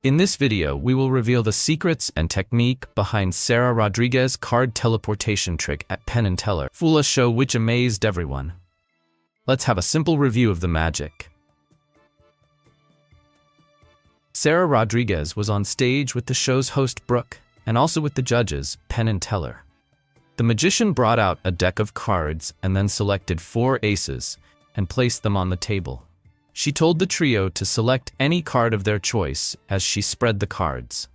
In this video, we will reveal the secrets and technique behind Sara Rodriguez's card teleportation trick at Penn and Teller. Foolish show which amazed everyone. Let's have a simple review of the magic. Sara Rodriguez was on stage with the show's host Brooke, and also with the judges, Penn and Teller. The magician brought out a deck of cards and then selected 4 aces and placed them on the table. She told the trio to select any card of their choice as she spread the cards.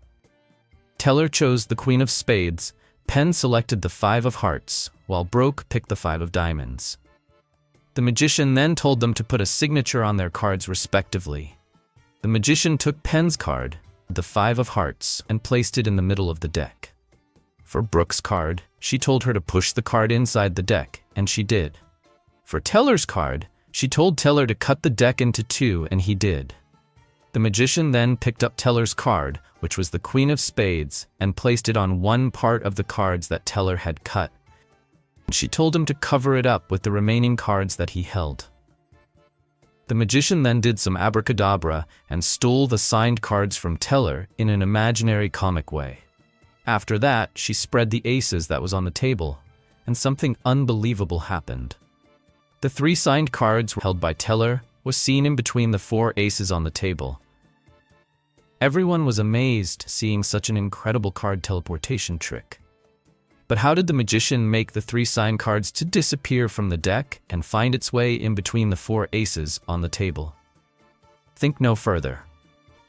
Teller chose the Queen of Spades, Penn selected the 5 of Hearts, while Brooke picked the 5 of Diamonds. The magician then told them to put a signature on their cards respectively. The magician took Penn's card, the 5 of Hearts, and placed it in the middle of the deck. For Brooke's card, she told her to push the card inside the deck, and she did. For Teller's card, she told Teller to cut the deck into 2, and he did. The magician then picked up Teller's card, which was the Queen of Spades, and placed it on one part of the cards that Teller had cut. She told him to cover it up with the remaining cards that he held. The magician then did some abracadabra and stole the signed cards from Teller in an imaginary comic way. After that, she spread the aces that was on the table, and something unbelievable happened. The 3 signed cards held by Teller was seen in between the 4 aces on the table. Everyone was amazed seeing such an incredible card teleportation trick. But how did the magician make the 3 signed cards to disappear from the deck and find its way in between the 4 aces on the table? Think no further.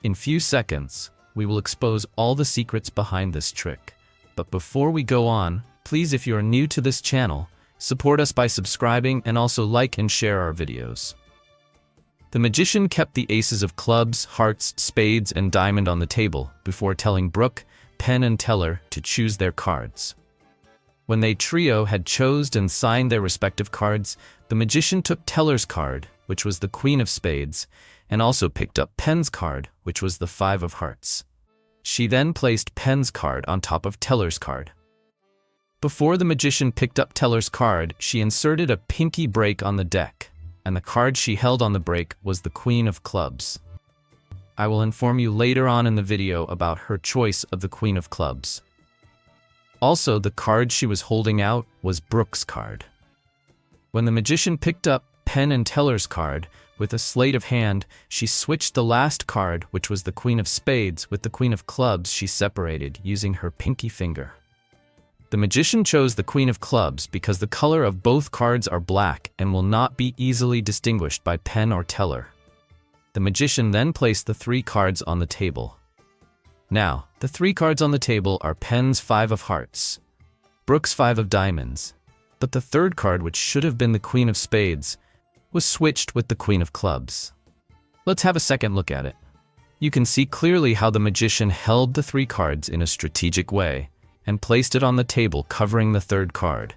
In few seconds, we will expose all the secrets behind this trick. But before we go on, please, if you are new to this channel, support us by subscribing and also like and share our videos. The magician kept the aces of clubs, hearts, spades, and diamond on the table before telling Brooke, Penn, and Teller to choose their cards. When they trio had chosen and signed their respective cards, the magician took Teller's card, which was the Queen of Spades, and also picked up Penn's card, which was the 5 of Hearts. She then placed Penn's card on top of Teller's card. Before the magician picked up Teller's card, she inserted a pinky break on the deck, and the card she held on the break was the Queen of Clubs. I will inform you later on in the video about her choice of the Queen of Clubs. Also, the card she was holding out was Brooke's card. When the magician picked up Penn and Teller's card, with a sleight of hand, she switched the last card, which was the Queen of Spades, with the Queen of Clubs she separated using her pinky finger. The magician chose the Queen of Clubs because the color of both cards are black and will not be easily distinguished by Penn or Teller. The magician then placed the 3 cards on the table. Now, the 3 cards on the table are Penn's 5 of Hearts, Brooke's 5 of Diamonds, but the 3rd card, which should have been the Queen of Spades, was switched with the Queen of Clubs. Let's have a second look at it. You can see clearly how the magician held the 3 cards in a strategic way and placed it on the table covering the 3rd card,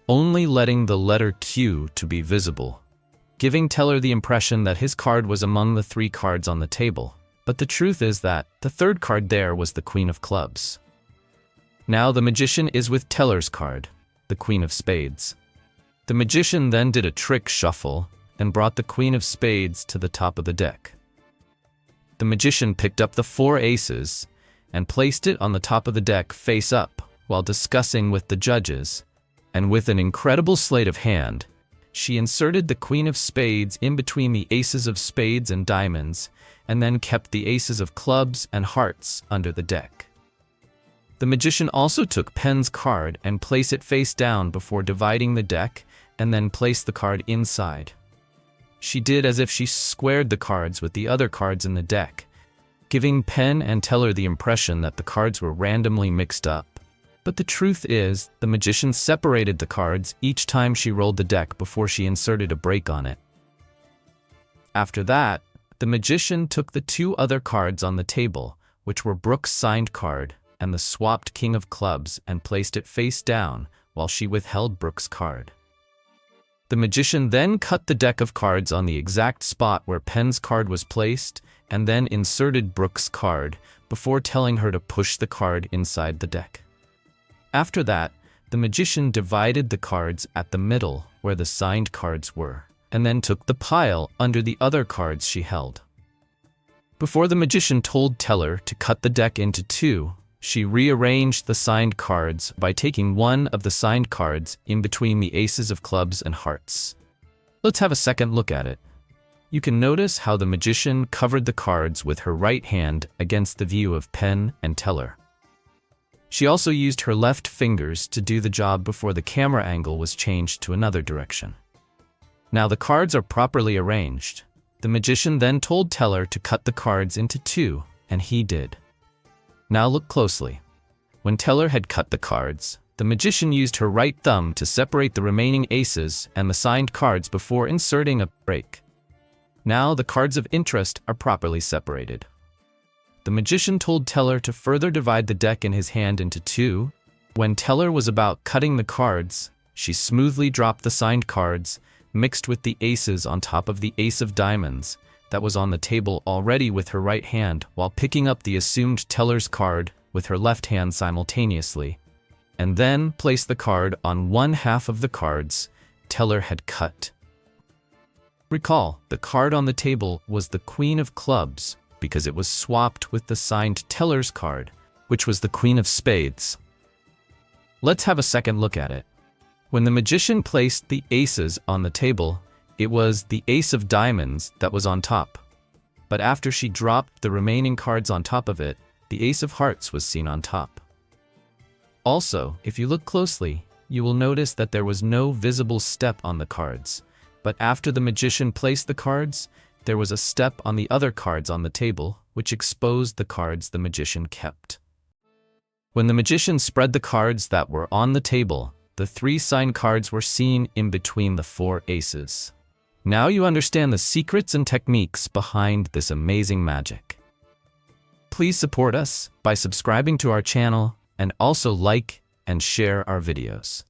only letting the letter Q to be visible, giving Teller the impression that his card was among the 3 cards on the table. But the truth is that the 3rd card there was the Queen of Clubs. Now the magician is with Teller's card, the Queen of Spades. The magician then did a trick shuffle and brought the Queen of Spades to the top of the deck. The magician picked up the 4 aces and placed it on the top of the deck face up while discussing with the judges, and with an incredible sleight of hand, she inserted the Queen of Spades in between the aces of spades and diamonds, and then kept the aces of clubs and hearts under the deck. The magician also took Penn's card and placed it face down before dividing the deck, and then placed the card inside. She did as if she squared the cards with the other cards in the deck, giving Penn and Teller the impression that the cards were randomly mixed up. But the truth is, the magician separated the cards each time she rolled the deck before she inserted a break on it. After that, the magician took the 2 other cards on the table, which were Brooke's signed card and the swapped King of Clubs, and placed it face down while she withheld Brooke's card. The magician then cut the deck of cards on the exact spot where Penn's card was placed, and then inserted Brooke's card before telling her to push the card inside the deck. After that, the magician divided the cards at the middle where the signed cards were, and then took the pile under the other cards she held. Before the magician told Teller to cut the deck into two, she rearranged the signed cards by taking one of the signed cards in between the aces of clubs and hearts. Let's have a second look at it. You can notice how the magician covered the cards with her right hand against the view of Penn and Teller. She also used her left fingers to do the job before the camera angle was changed to another direction. Now the cards are properly arranged. The magician then told Teller to cut the cards into two, and he did. Now look closely. When Teller had cut the cards, the magician used her right thumb to separate the remaining aces and the signed cards before inserting a break. Now the cards of interest are properly separated. The magician told Teller to further divide the deck in his hand into two. When Teller was about cutting the cards, she smoothly dropped the signed cards, mixed with the aces on top of the ace of diamonds that was on the table already with her right hand, while picking up the assumed Teller's card with her left hand simultaneously, and then placed the card on one half of the cards Teller had cut. Recall, the card on the table was the Queen of Clubs because it was swapped with the signed Teller's card, which was the Queen of Spades. Let's have a second look at it. When the magician placed the aces on the table, it was the Ace of Diamonds that was on top. But after she dropped the remaining cards on top of it, the Ace of Hearts was seen on top. Also, if you look closely, you will notice that there was no visible step on the cards. But after the magician placed the cards, there was a step on the other cards on the table, which exposed the cards the magician kept. When the magician spread the cards that were on the table, the three signed cards were seen in between the four aces. Now you understand the secrets and techniques behind this amazing magic. Please support us by subscribing to our channel and also like and share our videos.